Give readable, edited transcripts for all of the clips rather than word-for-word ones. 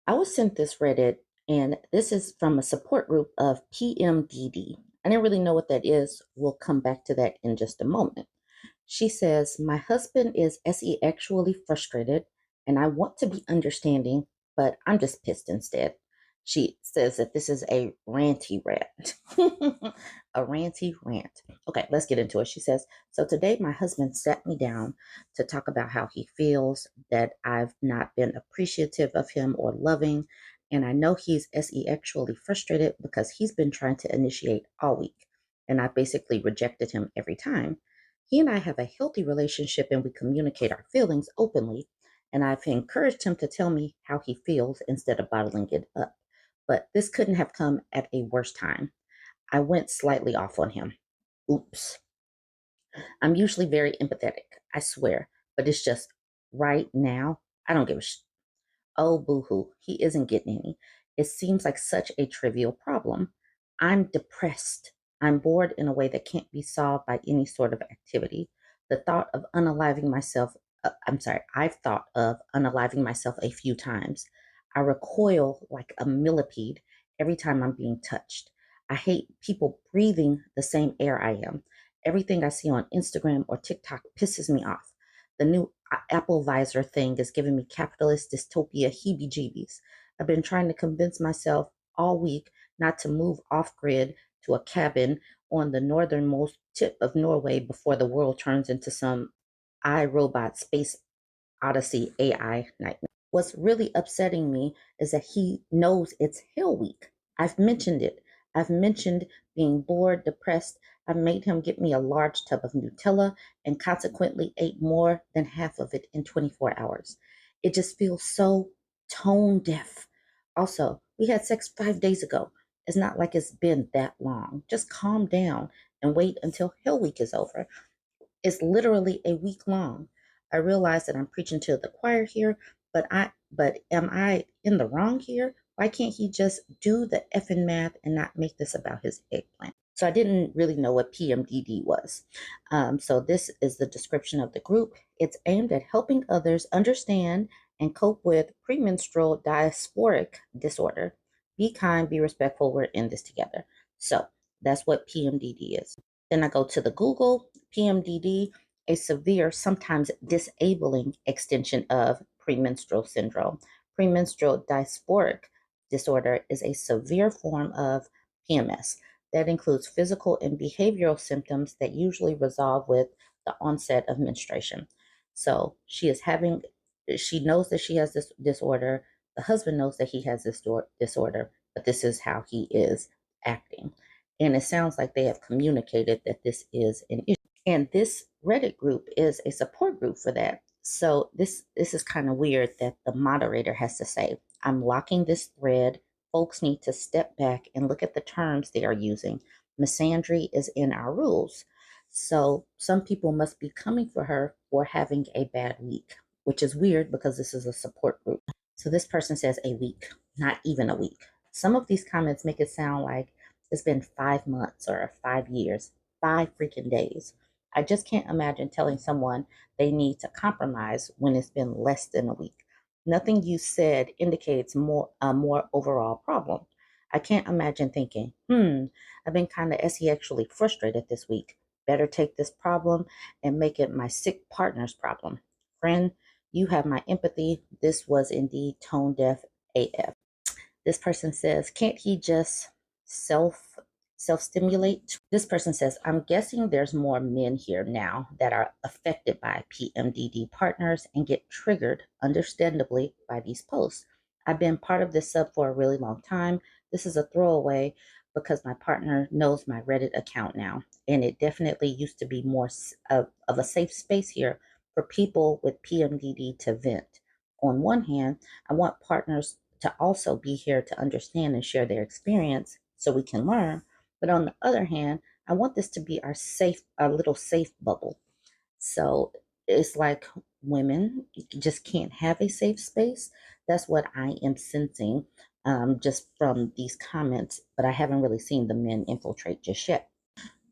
I was sent this Reddit, and this is from a support group of PMDD. I didn't really know what that is. We'll come back to that in just a moment. She says, my husband is SE-actually frustrated, and I want to be understanding, but I'm just pissed instead. She says that this is a ranty rant. A ranty rant. Okay, let's get into it. She says, so today my husband sat me down to talk about how he feels, that I've not been appreciative of him or loving. And I know he's SE-actually frustrated because he's been trying to initiate all week. And I basically rejected him every time. He and I have a healthy relationship and we communicate our feelings openly. And I've encouraged him to tell me how he feels instead of bottling it up. But this couldn't have come at a worse time. I went slightly off on him. Oops. I'm usually very empathetic, I swear, but it's just right now, I don't give a Oh, boo-hoo, he isn't getting any. It seems like such a trivial problem. I'm depressed. I'm bored in a way that can't be solved by any sort of activity. The thought of unaliving myself, I've thought of unaliving myself a few times. I recoil like a millipede every time I'm being touched. I hate people breathing the same air I am. Everything I see on Instagram or TikTok pisses me off. The new Apple visor thing is giving me capitalist dystopia heebie jeebies. I've been trying to convince myself all week not to move off grid to a cabin on the northernmost tip of Norway before the world turns into some iRobot space odyssey AI nightmare. What's really upsetting me is that he knows it's Hell Week. I've mentioned it. I've mentioned being bored, depressed. I've made him get me a large tub of Nutella and consequently ate more than half of it in 24 hours. It just feels so tone deaf. Also, we had sex 5 days ago. It's not like it's been that long. Just calm down and wait until Hell Week is over. It's literally a week long. I realize that I'm preaching to the choir here, but am I in the wrong here? Why can't he just do the effing math and not make this about his eggplant? So I didn't really know what PMDD was. So this is the description of the group. It's aimed at helping others understand and cope with premenstrual diasporic disorder. Be kind, be respectful. We're in this together. So that's what PMDD is. Then I go to the Google PMDD, a severe, sometimes disabling extension of premenstrual syndrome. Premenstrual diasporic disorder is a severe form of PMS that includes physical and behavioral symptoms that usually resolve with the onset of menstruation. So she knows that she has this disorder. The husband knows that he has this disorder, but this is how he is acting. And it sounds like they have communicated that this is an issue. And this Reddit group is a support group for that. So this is kind of weird that the moderator has to say, I'm locking this thread. Folks need to step back and look at the terms they are using. Misandry is in our rules. So some people must be coming for her for having a bad week, which is weird because this is a support group. So this person says a week, not even a week. Some of these comments make it sound like it's been 5 months or 5 years, 5 freaking days. I just can't imagine telling someone they need to compromise when it's been less than a week. Nothing you said indicates a more overall problem. I can't imagine thinking, I've been kind of actually frustrated this week. Better take this problem and make it my sick partner's problem. Friend, you have my empathy. This was indeed tone deaf AF. This person says, can't he just self stimulate? This person says, I'm guessing there's more men here now that are affected by PMDD partners and get triggered, understandably, by these posts. I've been part of this sub for a really long time. This is a throwaway because my partner knows my Reddit account now, and it definitely used to be more of a safe space here for people with PMDD to vent. On one hand, I want partners to also be here to understand and share their experience so we can learn. But on the other hand, I want this to be our little safe bubble. So it's like women just can't have a safe space. That's what I am sensing just from these comments, but I haven't really seen the men infiltrate just yet.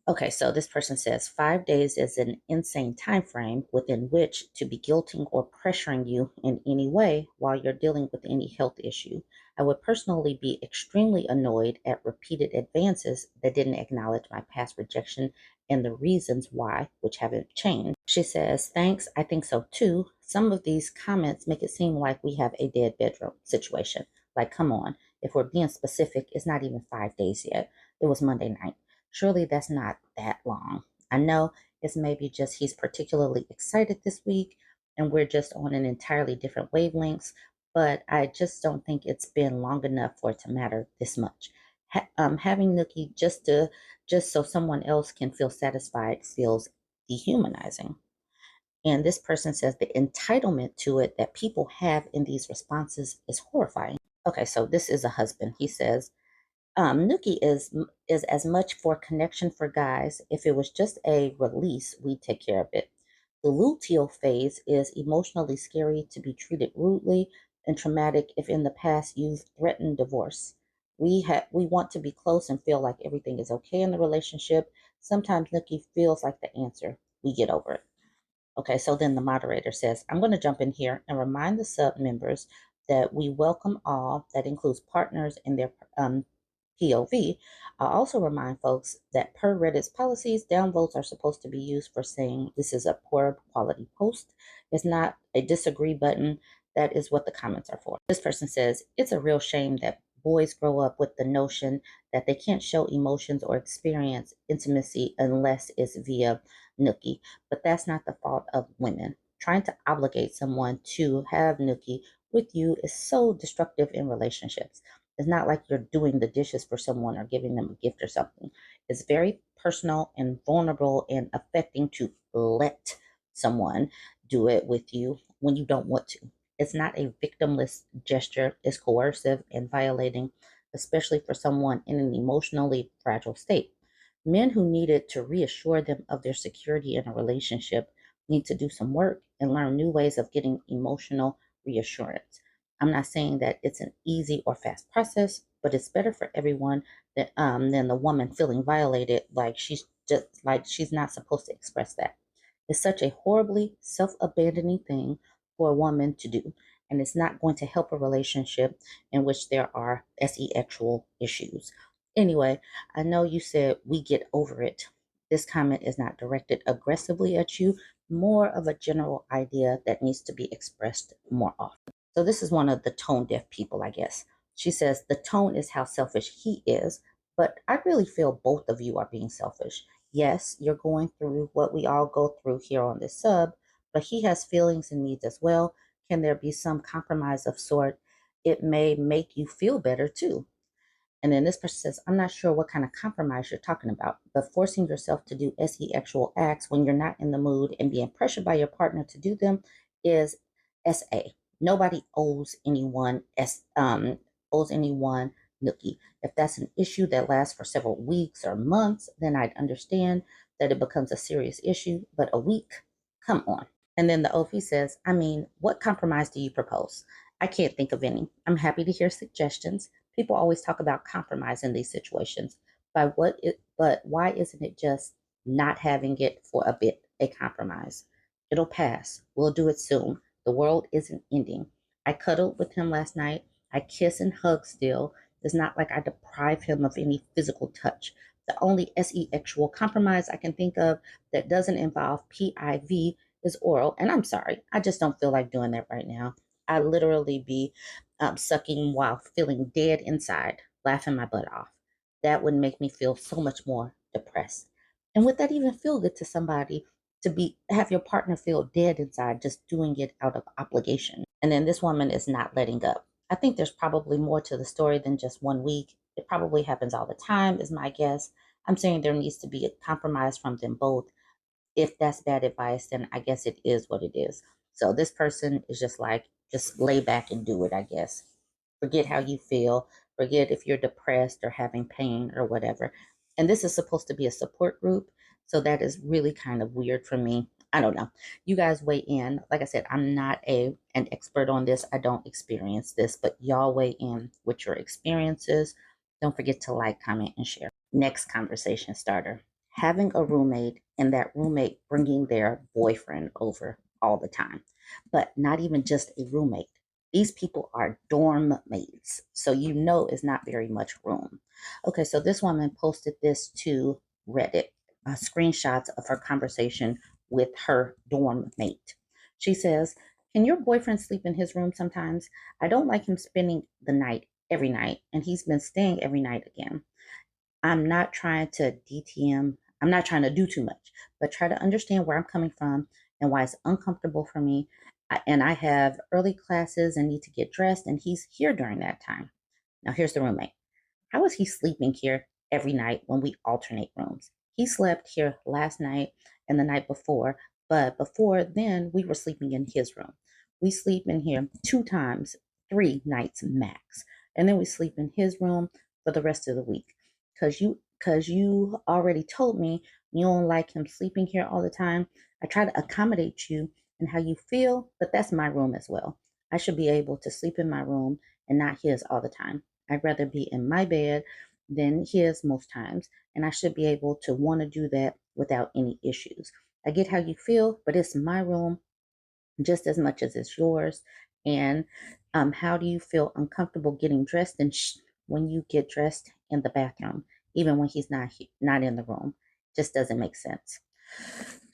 Okay, so this person says 5 days is an insane time frame within which to be guilting or pressuring you in any way while you're dealing with any health issue. I would personally be extremely annoyed at repeated advances that didn't acknowledge my past rejection and the reasons why, which haven't changed. She says, thanks, I think so too. Some of these comments make it seem like we have a dead bedroom situation. Like, come on, if we're being specific, it's not even 5 days yet. It was Monday night. Surely that's not that long. I know it's maybe just he's particularly excited this week and we're just on an entirely different wavelengths, but I just don't think it's been long enough for it to matter this much. Having Nookie just so someone else can feel satisfied feels dehumanizing. And this person says the entitlement to it that people have in these responses is horrifying. Okay, so this is a husband. He says, Nookie is as much for connection for guys. If it was just a release, we'd take care of it. The luteal phase is emotionally scary to be treated rudely and traumatic if in the past you've threatened divorce. We want to be close and feel like everything is okay in the relationship. Sometimes Nookie feels like the answer. We get over it. Okay, so then the moderator says, I'm going to jump in here and remind the sub members that we welcome all, that includes partners in their POV. I also remind folks that per Reddit's policies, downvotes are supposed to be used for saying this is a poor quality post. It's not a disagree button. That is what the comments are for. This person says, it's a real shame that boys grow up with the notion that they can't show emotions or experience intimacy unless it's via Nookie. But that's not the fault of women. Trying to obligate someone to have Nookie with you is so destructive in relationships. It's not like you're doing the dishes for someone or giving them a gift or something. It's very personal and vulnerable and affecting to let someone do it with you when you don't want to. It's not a victimless gesture, it's coercive and violating, especially for someone in an emotionally fragile state. Men who needed to reassure them of their security in a relationship need to do some work and learn new ways of getting emotional reassurance. I'm not saying that it's an easy or fast process, but it's better for everyone than the woman feeling violated, like she's not supposed to express that. It's such a horribly self-abandoning thing for a woman to do, and it's not going to help a relationship in which there are sexual issues. Anyway, I know you said we get over it. This comment is not directed aggressively at you, more of a general idea that needs to be expressed more often. So this is one of the tone deaf people, I guess. She says the tone is how selfish he is, but I really feel both of you are being selfish. Yes, you're going through what we all go through here on this sub, but he has feelings and needs as well. Can there be some compromise of sort? It may make you feel better too. And then this person says, I'm not sure what kind of compromise you're talking about, but forcing yourself to do sexual acts when you're not in the mood and being pressured by your partner to do them is SA. Nobody owes anyone nookie. If that's an issue that lasts for several weeks or months, then I'd understand that it becomes a serious issue. But a week, come on. And then the OP says, I mean, what compromise do you propose? I can't think of any. I'm happy to hear suggestions. People always talk about compromise in these situations. But why isn't it just not having it for a bit a compromise? It'll pass. We'll do it soon. The world isn't ending. I cuddled with him last night. I kiss and hug still. It's not like I deprive him of any physical touch. The only sexual compromise I can think of that doesn't involve PIV is oral. And I'm sorry, I just don't feel like doing that right now. I literally be sucking while feeling dead inside, laughing my butt off. That would make me feel so much more depressed. And would that even feel good to somebody to be have your partner feel dead inside just doing it out of obligation? And then this woman is not letting up. I think there's probably more to the story than just 1 week. It probably happens all the time, is my guess. I'm saying there needs to be a compromise from them both. If that's bad advice, then I guess it is what it is. So this person is just like, just lay back and do it, I guess. Forget how you feel. Forget if you're depressed or having pain or whatever. And this is supposed to be a support group. So that is really kind of weird for me. I don't know. You guys weigh in. Like I said, I'm not an expert on this. I don't experience this, but y'all weigh in with your experiences. Don't forget to like, comment, and share. Next conversation starter. having a roommate and that roommate bringing their boyfriend over all the time, but not even just a roommate. These people are dorm mates, so you know it's not very much room. Okay, so this woman posted this to Reddit, screenshots of her conversation with her dorm mate. She says, "Can your boyfriend sleep in his room sometimes? I don't like him spending the night every night, and he's been staying every night again. I'm not trying to DTM, I'm not trying to do too much, but try to understand where I'm coming from and why it's uncomfortable for me. And I have early classes and need to get dressed, and he's here during that time." Now, here's the roommate. "How is he sleeping here every night when we alternate rooms? He slept here last night and the night before, but before then, we were sleeping in his room. We sleep in here 2 times, 3 nights max, and then we sleep in his room for the rest of the week. Cause you already told me you don't like him sleeping here all the time. I try to accommodate you and how you feel, but that's my room as well. I should be able to sleep in my room and not his all the time. I'd rather be in my bed than his most times, and I should be able to want to do that without any issues. I get how you feel, but it's my room just as much as it's yours. And how do you feel uncomfortable getting dressed and when you get dressed in the bathroom, even when he's not in the room? Just doesn't make sense."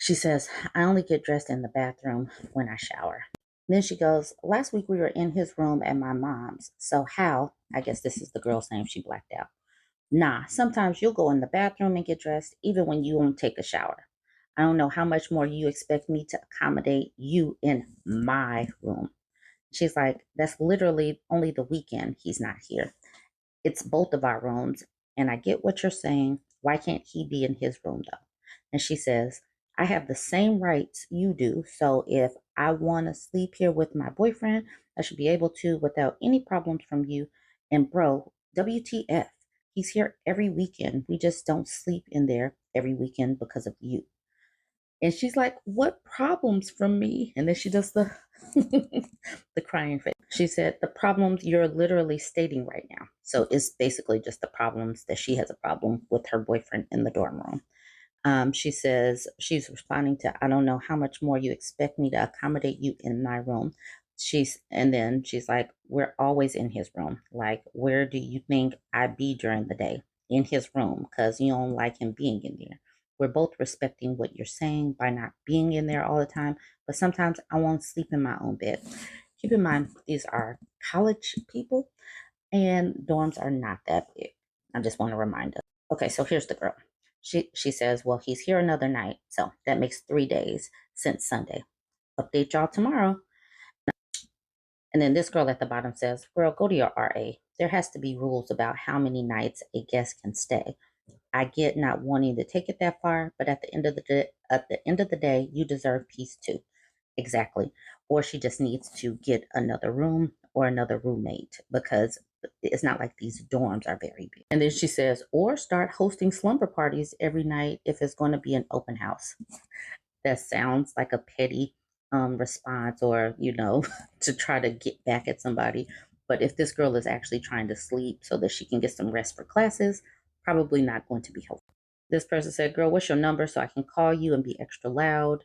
She says, "I only get dressed in the bathroom when I shower." Then she goes, "Last week we were in his room at my mom's. So how?" I guess this is the girl's name. She blacked out. "Nah, sometimes you'll go in the bathroom and get dressed even when you won't take a shower. I don't know how much more you expect me to accommodate you in my room." She's like, "That's literally only the weekend he's not here. It's both of our rooms. And I get what you're saying. Why can't he be in his room though?" And she says, "I have the same rights you do. So if I want to sleep here with my boyfriend, I should be able to without any problems from you. And bro, WTF? He's here every weekend. We just don't sleep in there every weekend because of you." And she's like, "What problems from me?" And then she does the the crying face. She said, "The problems you're literally stating right now." So it's basically just the problems that she has a problem with her boyfriend in the dorm room. She says she's responding to, "I don't know how much more you expect me to accommodate you in my room." And then she's like, "We're always in his room. Like, where do you think I be during the day? In his room, because you don't like him being in there. We're both respecting what you're saying by not being in there all the time, but sometimes I won't sleep in my own bed." Keep in mind, these are college people and dorms are not that big. I just want to remind us. Okay, so here's the girl. She says, "Well, he's here another night, so that makes 3 days since Sunday. Update y'all tomorrow." And then this girl at the bottom says, "Girl, go to your RA. There has to be rules about how many nights a guest can stay. I get not wanting to take it that far, but at the end of the day, you deserve peace too." Exactly. Or she just needs to get another room or another roommate because it's not like these dorms are very big. And then she says, "Or start hosting slumber parties every night if it's going to be an open house." That sounds like a petty response or, to try to get back at somebody. But if this girl is actually trying to sleep so that she can get some rest for classes, probably not going to be helpful. This person said, "Girl, what's your number so I can call you and be extra loud?"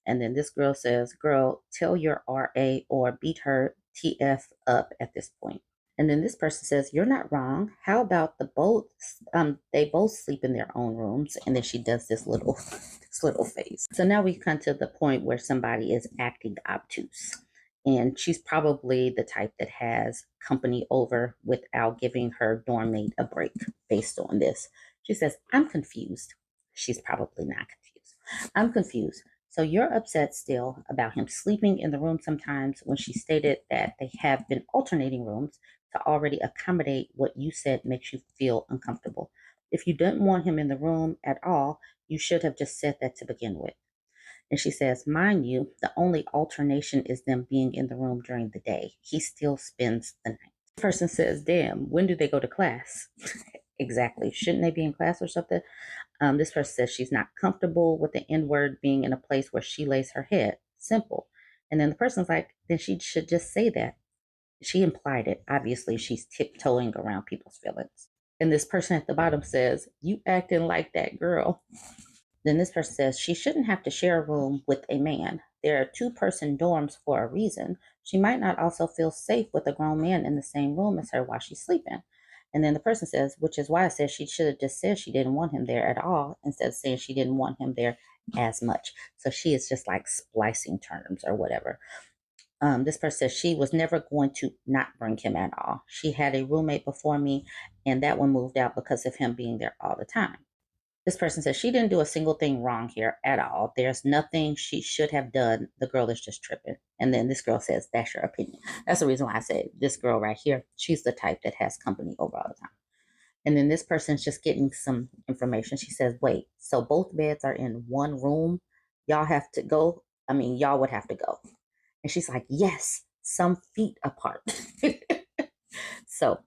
And then this girl says, "Girl, tell your RA or beat her TF up at this point." And then this person says, "You're not wrong. How about they both sleep in their own rooms?" And then she does this little this little face. So now we come to the point where somebody is acting obtuse. And she's probably the type that has company over without giving her dorm mate a break based on this. She says, "I'm confused." She's probably not confused. "I'm confused. So you're upset still about him sleeping in the room sometimes when she stated that they have been alternating rooms to already accommodate what you said makes you feel uncomfortable. If you didn't want him in the room at all, you should have just said that to begin with." And she says, "Mind you, the only alternation is them being in the room during the day. He still spends the night." The person says, "Damn, when do they go to class?" Exactly. Shouldn't they be in class or something? This person says she's not comfortable with the N word being in a place where she lays her head. Simple. And then the person's like, then she should just say that. She implied it. Obviously, she's tiptoeing around people's feelings. And this person at the bottom says, "You acting like that girl." Then this person says, "She shouldn't have to share a room with a man. There are two-person dorms for a reason. She might not also feel safe with a grown man in the same room as her while she's sleeping." And then the person says, "Which is why I said she should have just said she didn't want him there at all instead of saying she didn't want him there as much." So she is just like splicing terms or whatever. This person says she was never going to not bring him at all. She had a roommate before me, and that one moved out because of him being there all the time. This person says she didn't do a single thing wrong here at all. There's nothing she should have done. The girl is just tripping. And then this girl says, "That's your opinion." That's the reason why I say this girl right here, she's the type that has company over all the time. And then this person's just getting some information. She says, "Wait, so both beds are in one room? Y'all have to go? I mean, y'all would have to go." And she's like, "Yes, some feet apart." So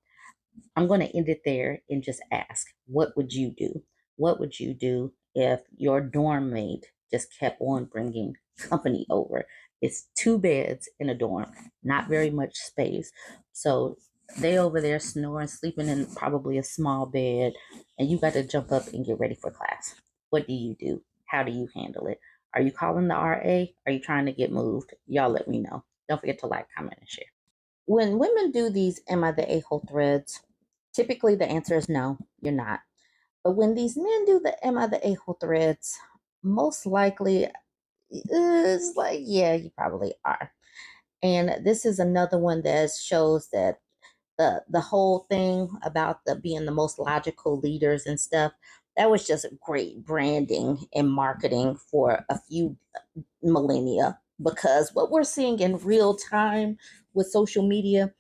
I'm going to end it there and just ask, what would you do? What would you do if your dorm mate just kept on bringing company over? It's two beds in a dorm, not very much space. So they over there snoring, sleeping in probably a small bed, and you got to jump up and get ready for class. What do you do? How do you handle it? Are you calling the RA? Are you trying to get moved? Y'all let me know. Don't forget to like, comment, and share. When women do these "Am I the a-hole" threads, typically the answer is no, you're not. But when these men do the "Am I the a-hole" threads, most likely it's like, yeah, you probably are. And this is another one that shows that the whole thing about the being the most logical leaders and stuff, that was just great branding and marketing for a few millennia, because what we're seeing in real time with social media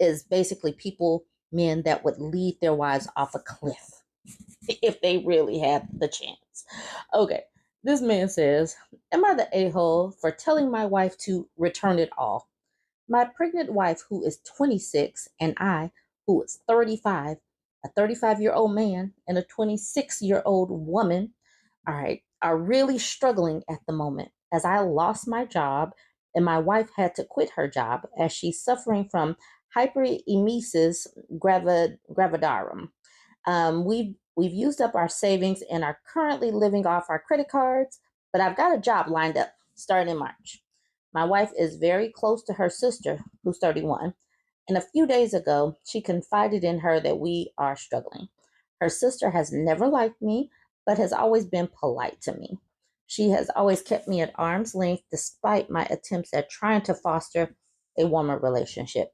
is basically people, men that would lead their wives off a cliff if they really had the chance. Okay, this man says, "Am I the a-hole for telling my wife to return it all? My pregnant wife, who is 26, and I, who is 35, a 35-year-old man and a 26-year-old woman, all right, are really struggling at the moment, as I lost my job and my wife had to quit her job as she's suffering from hyperemesis gravidarum. We've used up our savings and are currently living off our credit cards, but I've got a job lined up starting in March. My wife is very close to her sister, who's 31, and a few days ago, she confided in her that we are struggling. Her sister has never liked me, but has always been polite to me. She has always kept me at arm's length despite my attempts at trying to foster a warmer relationship.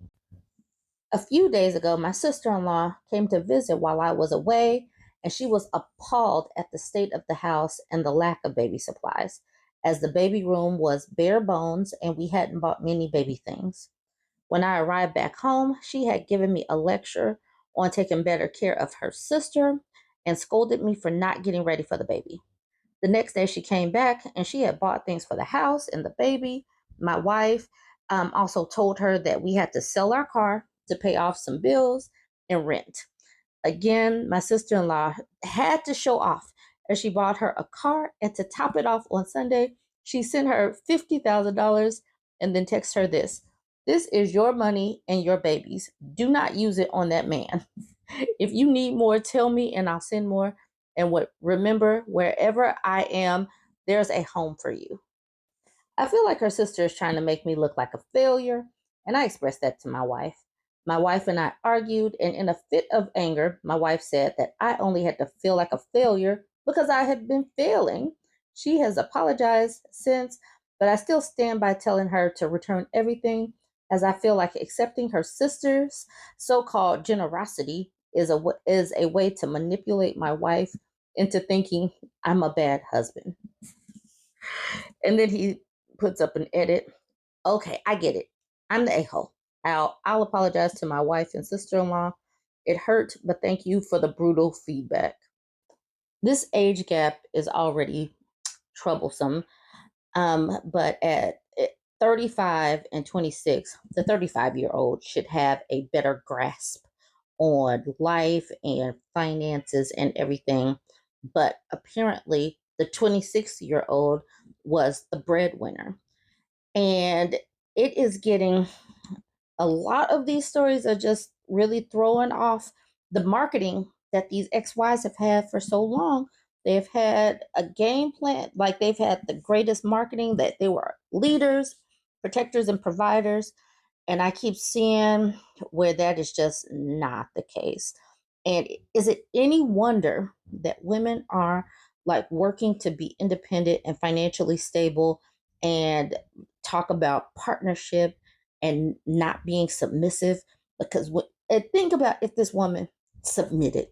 A few days ago, my sister in law came to visit while I was away, and she was appalled at the state of the house and the lack of baby supplies, as the baby room was bare bones and we hadn't bought many baby things. When I arrived back home, she had given me a lecture on taking better care of her sister and scolded me for not getting ready for the baby. The next day, she came back and she had bought things for the house and the baby. My wife also told her that we had to sell our car to pay off some bills and rent. Again, my sister in law had to show off as she bought her a car, and to top it off on Sunday, she sent her $50,000 and then texted her this: "This is your money and your baby's. Do not use it on that man. If you need more, tell me and I'll send more. And remember, wherever I am, there's a home for you." I feel like her sister is trying to make me look like a failure, and I expressed that to my wife. My wife and I argued, and in a fit of anger, my wife said that I only had to feel like a failure because I had been failing. She has apologized since, but I still stand by telling her to return everything, as I feel like accepting her sister's so-called generosity is a way to manipulate my wife into thinking I'm a bad husband. And then he puts up an edit. "Okay, I get it. I'm the a-hole. I'll apologize to my wife and sister-in-law. It hurt, but thank you for the brutal feedback." This age gap is already troublesome. But at 35 and 26, the 35-year-old should have a better grasp on life and finances and everything. But apparently, the 26-year-old was the breadwinner. And it is getting, a lot of these stories are just really throwing off the marketing that these XYs have had for so long. They've had a game plan, like they've had the greatest marketing, that they were leaders, protectors, and providers. And I keep seeing where that is just not the case. And is it any wonder that women are like working to be independent and financially stable and talk about partnership and not being submissive? Because and think about if this woman submitted,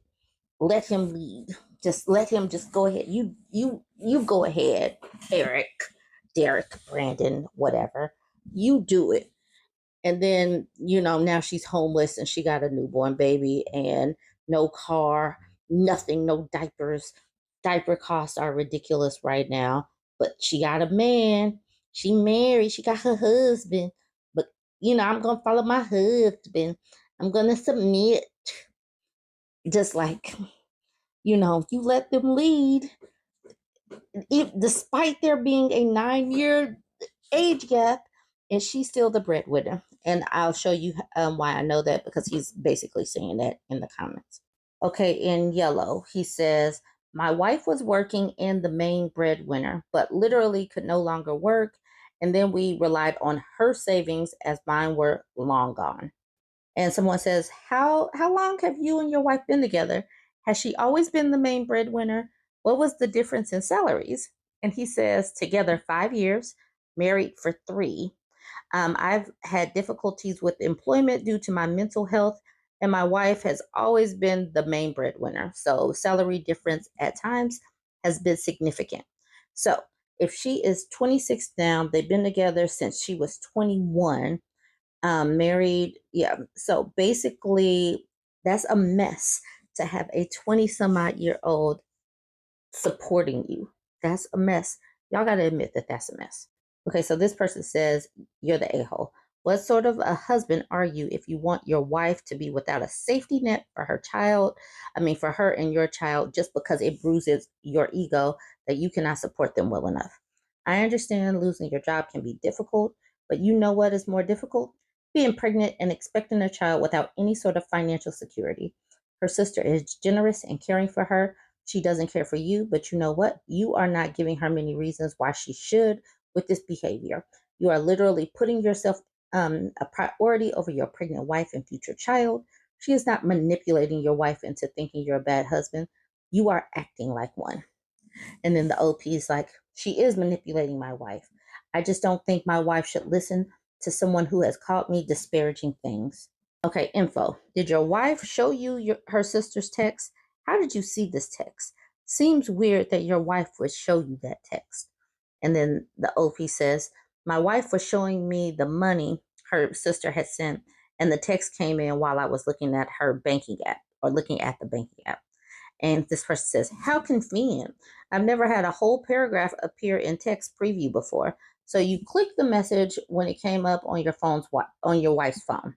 let him lead. Just let him just go ahead. You go ahead, Eric, Derek, Brandon, whatever. You do it. And then, now she's homeless and she got a newborn baby and no car, nothing, no diapers. Diaper costs are ridiculous right now. But she got a man. She married. She got her husband. But, I'm going to follow my husband. I'm going to submit. Just like, you let them lead. Despite there being a 9-year age gap, and she's still the breadwinner. And I'll show you why I know that, because he's basically saying that in the comments. Okay, in yellow, he says, my wife was working in the main breadwinner, but literally could no longer work. And then we relied on her savings as mine were long gone. And someone says, how long have you and your wife been together? Has she always been the main breadwinner? What was the difference in salaries? And he says, together 5 years, married for 3. I've had difficulties with employment due to my mental health, and my wife has always been the main breadwinner. So salary difference at times has been significant. So if she is 26 now, they've been together since she was 21, married. Yeah. So basically, that's a mess to have a 20 some odd year old supporting you. That's a mess. Y'all got to admit that that's a mess. Okay, so this person says, you're the a-hole. What sort of a husband are you if you want your wife to be without a safety net for her child? For her and your child, just because it bruises your ego that you cannot support them well enough. I understand losing your job can be difficult, but you know what is more difficult? Being pregnant and expecting a child without any sort of financial security. Her sister is generous and caring for her. She doesn't care for you, but you know what? You are not giving her many reasons why she should with this behavior. You are literally putting yourself a priority over your pregnant wife and future child. She is not manipulating your wife into thinking you're a bad husband. You are acting like one. And then the OP is like, she is manipulating my wife. I just don't think my wife should listen to someone who has called me disparaging things. Okay, info. Did your wife show you her sister's text? How did you see this text? Seems weird that your wife would show you that text. And then the OP says, my wife was showing me the money her sister had sent, and the text came in while I was looking at her banking app, or looking at the banking app. And this person says, how convenient. I've never had a whole paragraph appear in text preview before. So you click the message when it came up on your wife's phone.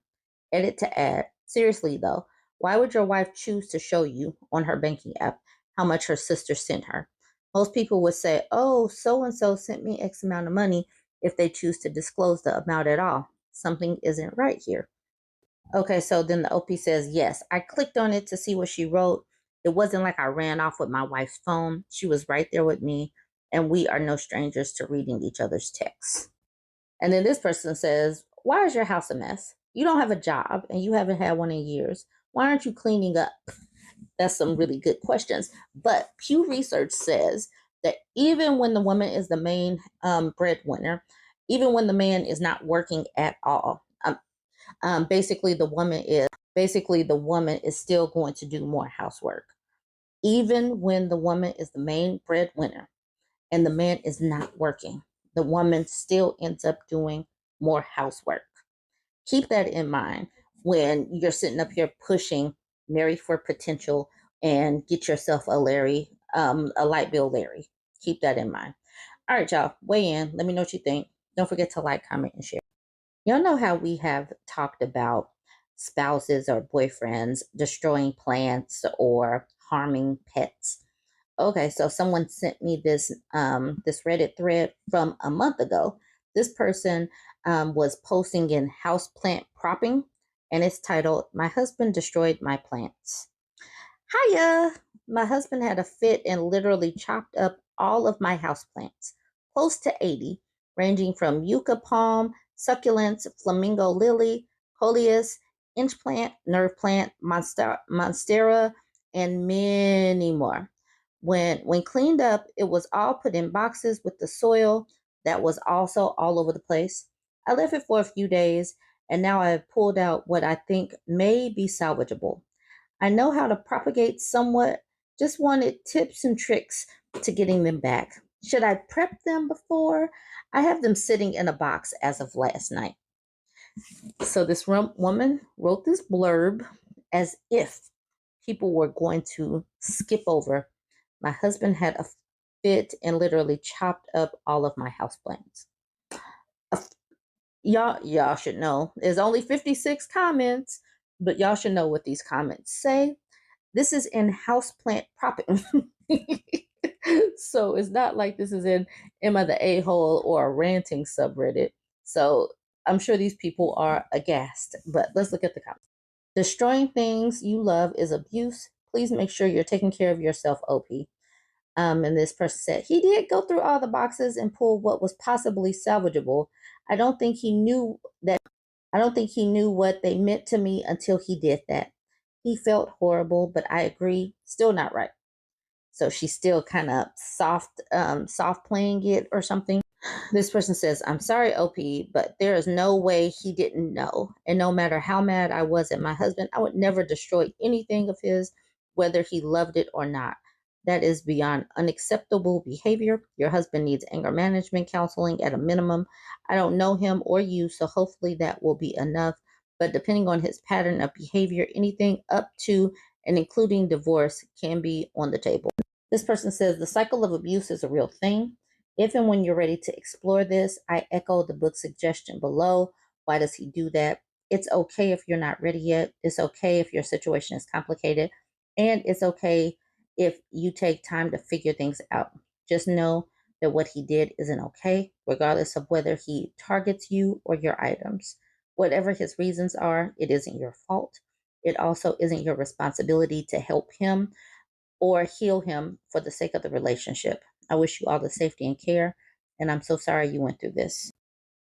Edit to add. Seriously though, why would your wife choose to show you on her banking app how much her sister sent her? Most people would say, oh, so and so sent me X amount of money, if they choose to disclose the amount at all. Something isn't right here. Okay, so then the OP says, yes, I clicked on it to see what she wrote. It wasn't like I ran off with my wife's phone. She was right there with me, and we are no strangers to reading each other's texts. And then this person says, why is your house a mess? You don't have a job and you haven't had one in years. Why aren't you cleaning up? That's some really good questions. But Pew Research says that even when the woman is the main breadwinner, even when the man is not working at all, basically the woman is still going to do more housework. Even when the woman is the main breadwinner and the man is not working, the woman still ends up doing more housework. Keep that in mind when you're sitting up here pushing Marry for Potential and get yourself a light bill Larry. Keep that in mind. All right, y'all, weigh in. Let me know what you think. Don't forget to like, comment, and share. Y'all know how we have talked about spouses or boyfriends destroying plants or harming pets. Okay, so someone sent me this Reddit thread from a month ago. This person was posting in house plant propping, and it's titled, "My husband destroyed my plants." Hiya! My husband had a fit and literally chopped up all of my houseplants, close to 80, ranging from yucca palm, succulents, flamingo lily, coleus, inch plant, nerve plant, monstera, and many more. When cleaned up, it was all put in boxes with the soil that was also all over the place. I left it for a few days, and now I have pulled out what I think may be salvageable. I know how to propagate somewhat, just wanted tips and tricks to getting them back. Should I prep them before? I have them sitting in a box as of last night. So this woman wrote this blurb as if people were going to skip over. My husband had a fit and literally chopped up all of my houseplants. Y'all should know. There's only 56 comments, but y'all should know what these comments say. This is in houseplant propping. So it's not like this is in Am I the A-hole or a ranting subreddit. So I'm sure these people are aghast, but let's look at the comments. Destroying things you love is abuse. Please make sure you're taking care of yourself, OP. And this person said he did go through all the boxes and pull what was possibly salvageable. I don't think he knew what they meant to me until he did that. He felt horrible, but I agree, still not right. So she's still kind of soft playing it or something. This person says, I'm sorry, OP, but there is no way he didn't know. And no matter how mad I was at my husband, I would never destroy anything of his, whether he loved it or not. That is beyond unacceptable behavior. Your husband needs anger management counseling at a minimum. I don't know him or you, so hopefully that will be enough. But depending on his pattern of behavior, anything up to and including divorce can be on the table. This person says the cycle of abuse is a real thing. If and when you're ready to explore this, I echo the book suggestion below. Why does he do that? It's okay if you're not ready yet. It's okay if your situation is complicated. And it's okay if you take time to figure things out. Just know that what he did isn't okay, regardless of whether he targets you or your items. Whatever his reasons are, it isn't your fault. It also isn't your responsibility to help him or heal him for the sake of the relationship. I wish you all the safety and care, and I'm so sorry you went through this.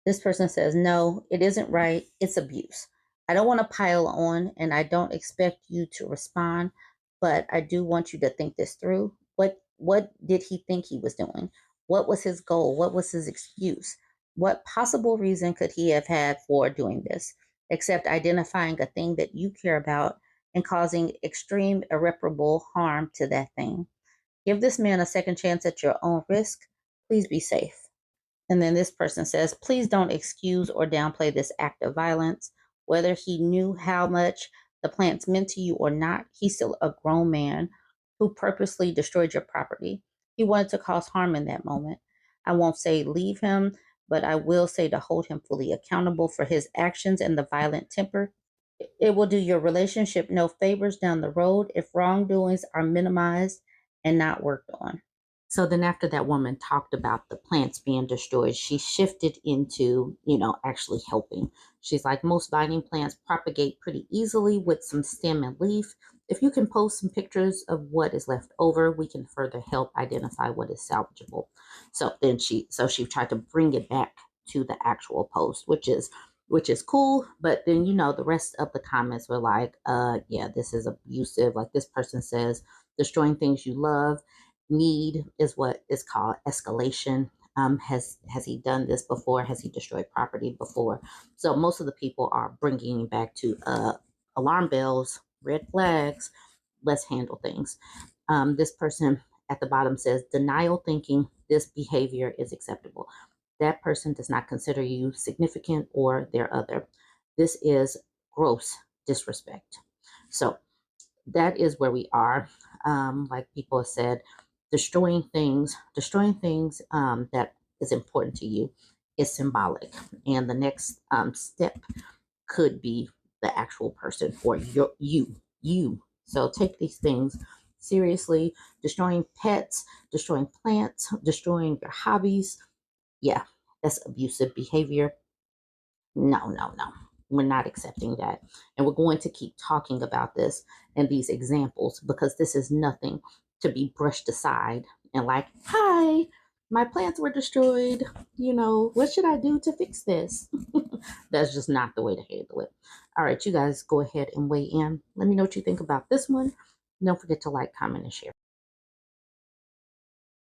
This person says, no, it isn't right. It's abuse. I don't want to pile on, and I don't expect you to respond, but I do want you to think this through. What did he think he was doing? What was his goal? What was his excuse? What possible reason could he have had for doing this, except identifying a thing that you care about and causing extreme irreparable harm to that thing? Give this man a second chance at your own risk. Please be safe. And then this person says, please don't excuse or downplay this act of violence. Whether he knew how much the plants meant to you or not, he's still a grown man who purposely destroyed your property. He wanted to cause harm in that moment. I won't say leave him, but I will say to hold him fully accountable for his actions and the violent temper. It will do your relationship no favors down the road if wrongdoings are minimized and not worked on. So then after that woman talked about the plants being destroyed, she shifted into, actually helping. She's like, most vining plants propagate pretty easily with some stem and leaf. If you can post some pictures of what is left over, we can further help identify what is salvageable. So then she tried to bring it back to the actual post, which is cool. But then, the rest of the comments were like, yeah, this is abusive. Like this person says, destroying things you love need is what is called escalation. Has he done this before? Has he destroyed property before? So most of the people are bringing back to alarm bells, red flags. Let's handle things. This person at the bottom says denial thinking this behavior is acceptable. That person does not consider you significant or their other. This is gross disrespect. So that is where we are. Like people have said, destroying things that is important to you is symbolic. And the next step could be the actual person or you. So take these things seriously. Destroying pets, destroying plants, destroying your hobbies. Yeah, that's abusive behavior. No, no, no. We're not accepting that. And we're going to keep talking about this and these examples, because this is nothing to be brushed aside and like, hi, my plants were destroyed. What should I do to fix this? That's just not the way to handle it. All right, you guys go ahead and weigh in. Let me know what you think about this one. Don't forget to like, comment, and share.